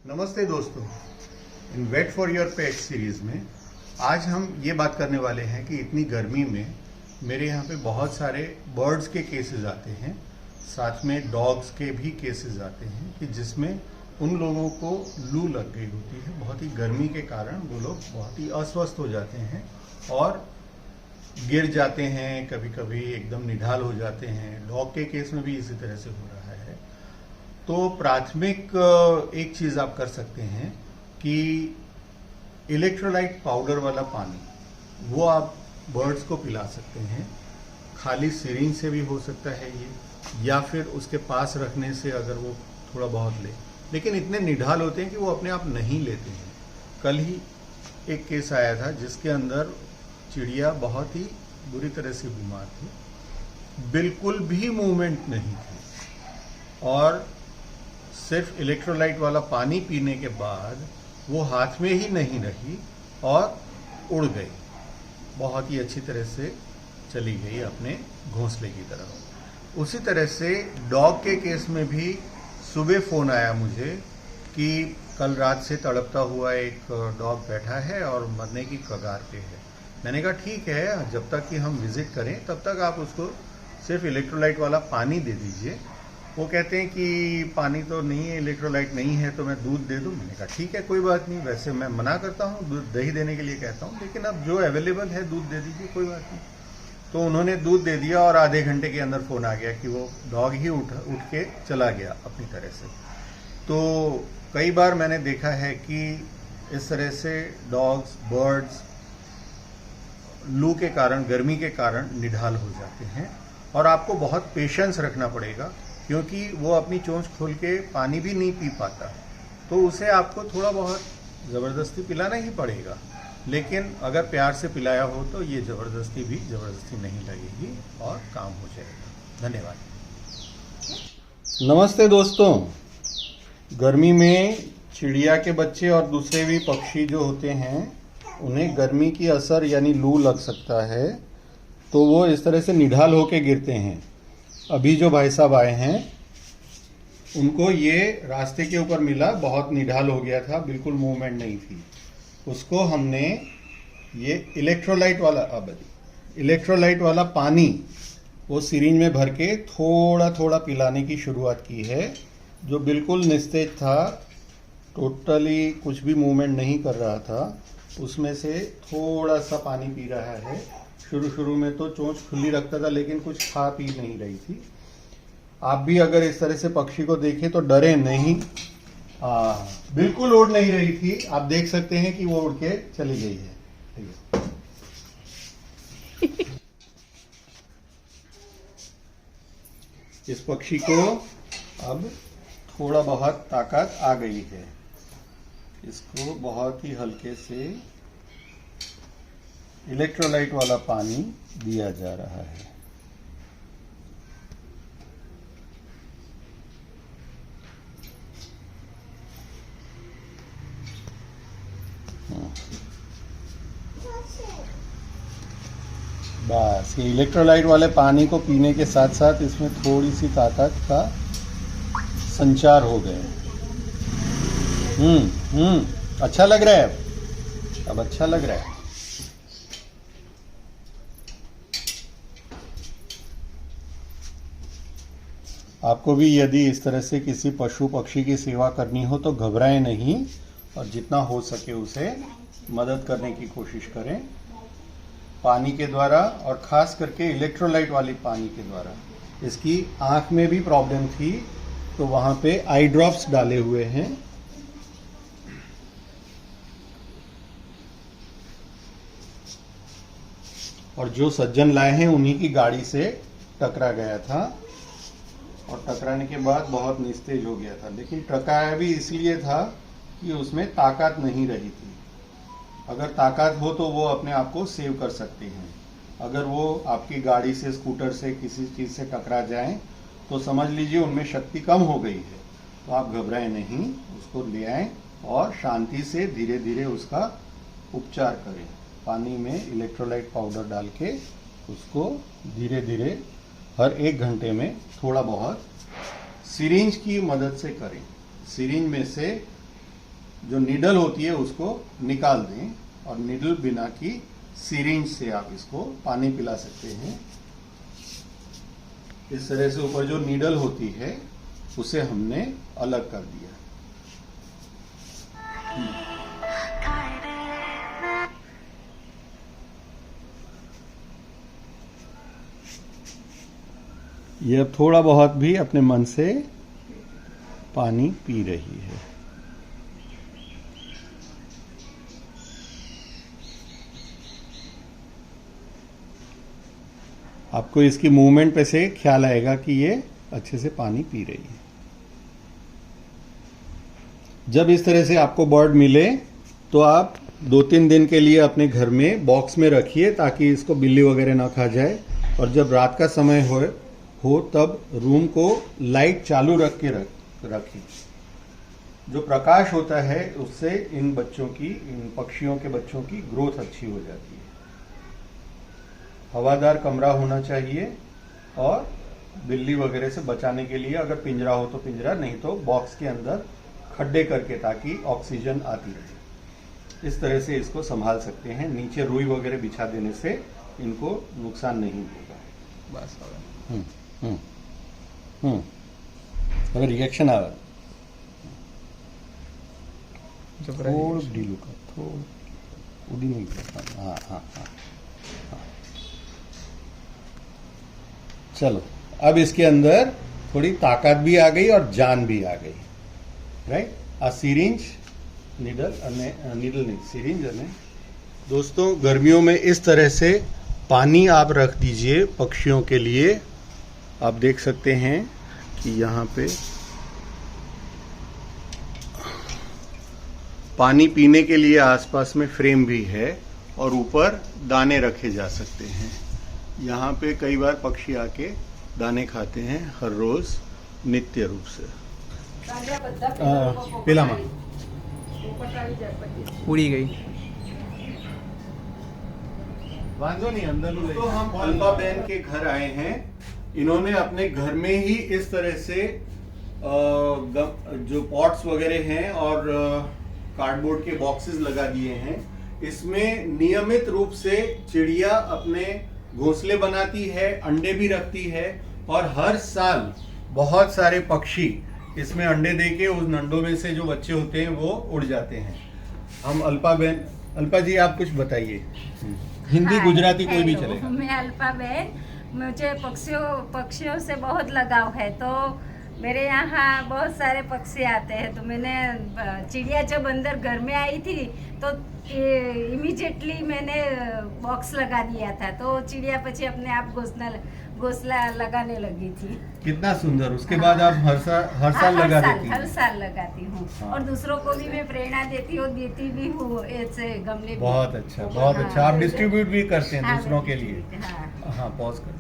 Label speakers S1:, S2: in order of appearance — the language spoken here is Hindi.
S1: नमस्ते दोस्तों, in wait for your pet series में आज हम ये बात करने वाले हैं कि इतनी गर्मी में मेरे यहाँ पे बहुत सारे बर्ड्स के केसेस आते हैं, साथ में डॉग्स के भी केसेस आते हैं कि जिसमें उन लोगों को लू लग गई होती है। बहुत ही गर्मी के कारण वो लोग बहुत ही अस्वस्थ हो जाते हैं और गिर जाते हैं, कभी कभी एकदम निढाल हो जाते हैं। डॉग के केस में भी इसी तरह से हो रहा है। तो प्राथमिक एक चीज़ आप कर सकते हैं कि इलेक्ट्रोलाइट पाउडर वाला पानी वो आप बर्ड्स को पिला सकते हैं। खाली सिरिंज से भी हो सकता है ये, या फिर उसके पास रखने से अगर वो थोड़ा बहुत ले, लेकिन इतने निढाल होते हैं कि वो अपने आप नहीं लेते हैं। कल ही एक केस आया था जिसके अंदर चिड़िया बहुत ही बुरी तरह से बीमार थी, बिल्कुल भी मूवमेंट नहीं थी और सिर्फ इलेक्ट्रोलाइट वाला पानी पीने के बाद वो हाथ में ही नहीं रही और उड़ गई, बहुत ही अच्छी तरह से चली गई अपने घोंसले की तरफ। उसी तरह से डॉग के केस में भी सुबह फ़ोन आया मुझे कि कल रात से तड़पता हुआ एक डॉग बैठा है और मरने की कगार पे है। मैंने कहा ठीक है, जब तक कि हम विज़िट करें तब तक आप उसको सिर्फ इलेक्ट्रोलाइट वाला पानी दे दीजिए। वो कहते हैं कि पानी तो नहीं है, इलेक्ट्रोलाइट नहीं है, तो मैं दूध दे दूं। मैंने कहा ठीक है, कोई बात नहीं, वैसे मैं मना करता हूँ, दूध दही देने के लिए कहता हूँ, लेकिन अब जो अवेलेबल है दूध दे दीजिए, कोई बात नहीं। तो उन्होंने दूध दे दिया और आधे घंटे के अंदर फ़ोन आ गया कि वो डॉग ही उठ के चला गया अपनी तरह से। तो कई बार मैंने देखा है कि इस तरह से डॉग्स, बर्ड्स लू के कारण, गर्मी के कारण निढाल हो जाते हैं और आपको बहुत पेशेंस रखना पड़ेगा, क्योंकि वो अपनी चोंच खोल के पानी भी नहीं पी पाता, तो उसे आपको थोड़ा बहुत ज़बरदस्ती पिलाना ही पड़ेगा। लेकिन अगर प्यार से पिलाया हो तो ये ज़बरदस्ती नहीं लगेगी और काम हो जाएगा। धन्यवाद। नमस्ते दोस्तों, गर्मी में चिड़िया के बच्चे और दूसरे भी पक्षी जो होते हैं उन्हें गर्मी की असर यानी लू लग सकता है, तो वो इस तरह से निढाल होके गिरते हैं। अभी जो भाई साहब आए हैं उनको ये रास्ते के ऊपर मिला, बहुत निढाल हो गया था, बिल्कुल मूवमेंट नहीं थी। उसको हमने ये इलेक्ट्रोलाइट वाला पानी वो सिरिंज में भर के थोड़ा थोड़ा पिलाने की शुरुआत की है। जो बिल्कुल निस्तेज था, टोटली कुछ भी मूवमेंट नहीं कर रहा था, उसमें से थोड़ा सा पानी पी रहा है। शुरू में तो चोंच खुली रखता था, लेकिन कुछ खा पी नहीं रही थी। आप भी अगर इस तरह से पक्षी को देखें तो डरे नहीं। बिल्कुल उड़ नहीं रही थी, आप देख सकते हैं कि वो उड़ के चली गई है। इस पक्षी को अब थोड़ा बहुत ताकत आ गई है। इसको बहुत ही हल्के से इलेक्ट्रोलाइट वाला पानी दिया जा रहा है। बस ये इलेक्ट्रोलाइट वाले पानी को पीने के साथ साथ इसमें थोड़ी सी ताकत का संचार हो गया। अच्छा लग रहा है, अब अच्छा लग रहा है। आपको भी यदि इस तरह से किसी पशु पक्षी की सेवा करनी हो तो घबराएं नहीं और जितना हो सके उसे मदद करने की कोशिश करें, पानी के द्वारा, और ख़ास करके इलेक्ट्रोलाइट वाली पानी के द्वारा। इसकी आँख में भी प्रॉब्लम थी, तो वहाँ पे आई ड्रॉप्स डाले हुए हैं। और जो सज्जन लाए हैं उन्हीं की गाड़ी से टकरा गया था और टकराने के बाद बहुत निस्तेज हो गया था, लेकिन टकराया भी इसलिए था कि उसमें ताकत नहीं रही थी। अगर ताकत हो तो वो अपने आप को सेव कर सकते हैं। अगर वो आपकी गाड़ी से, स्कूटर से, किसी चीज़ से टकरा जाएं तो समझ लीजिए उनमें शक्ति कम हो गई है। तो आप घबराएं नहीं, उसको ले आएं और शांति से धीरे धीरे उसका उपचार करें। पानी में इलेक्ट्रोलाइट पाउडर डाल के उसको धीरे धीरे हर 1 घंटे में थोड़ा बहुत सिरिंज की मदद से करें। सिरिंज में से जो नीडल होती है उसको निकाल दें और नीडल बिना की सिरिंज से आप इसको पानी पिला सकते हैं। इस तरह से ऊपर जो नीडल होती है उसे हमने अलग कर दिया। ये अब थोड़ा बहुत भी अपने मन से पानी पी रही है। आपको इसकी मूवमेंट पे से ख्याल आएगा कि ये अच्छे से पानी पी रही है। जब इस तरह से आपको बर्ड मिले तो आप 2-3 दिन के लिए अपने घर में बॉक्स में रखिए ताकि इसको बिल्ली वगैरह ना खा जाए। और जब रात का समय हो तब रूम को लाइट चालू रख के रखिए। जो प्रकाश होता है उससे इन पक्षियों के बच्चों की ग्रोथ अच्छी हो जाती है। हवादार कमरा होना चाहिए और बिल्ली वगैरह से बचाने के लिए अगर पिंजरा हो तो पिंजरा, नहीं तो बॉक्स के अंदर खड्डे करके ताकि ऑक्सीजन आती रहे। इस तरह से इसको संभाल सकते हैं। नीचे रुई वगैरह बिछा देने से इनको नुकसान नहीं होगा। बस હવે રિએક્શન આવે થોડું ઢીલું કર, થોડું ઉડી નહીં કરતા। हाँ हाँ हाँ हाँ। चलो अब इसके अंदर थोड़ी ताकत भी आ गई और जान भी आ गई, राइट। आ सिरिंज नीडल नीडल नहीं सिरिंज है। दोस्तों गर्मियों में इस तरह से पानी आप रख दीजिए पक्षियों के लिए। आप देख सकते हैं कि यहाँ पे पानी पीने के लिए आसपास में फ्रेम भी है और ऊपर दाने रखे जा सकते हैं। यहाँ पे कई बार पक्षी आके दाने खाते हैं हर रोज नित्य रूप से। पेलामा
S2: उड़ी गई।
S1: वांधो नहीं, अंदर तो हम अल्पा बहन के घर आए हैं। इन्होंने अपने घर में ही इस तरह से जो पॉट्स वगैरह हैं और कार्डबोर्ड के बॉक्सेस लगा दिए हैं। इसमें नियमित रूप से चिड़िया अपने घोंसले बनाती है, अंडे भी रखती है और हर साल बहुत सारे पक्षी इसमें अंडे देके उन अंडों में से जो बच्चे होते हैं वो उड़ जाते हैं। हम अल्पा जी आप कुछ बताइए। हिंदी गुजराती कोई भी चलेगा।
S3: मैं अल्पा बहन, मुझे पक्षियों से बहुत लगाव है। तो मेरे यहाँ बहुत सारे पक्षी आते हैं। तो मैंने चिड़िया जब अंदर घर में आई थी तो इमीडिएटली मैंने बॉक्स लगा दिया था। तो चिड़िया पची अपने आप घोंसला लगाने लगी थी।
S1: कितना सुंदर। उसके बाद आप हर साल लगा देती हैं?
S3: हर साल लगाती हूँ।
S1: हाँ।
S3: और दूसरों को भी मैं प्रेरणा देती भी हूँ ऐसे गमले।
S1: बहुत अच्छा, बहुत अच्छा। आप डिस्ट्रीब्यूट भी करते हैं दूसरों के लिए।
S3: हाँ,
S1: हाँ, पॉज कर।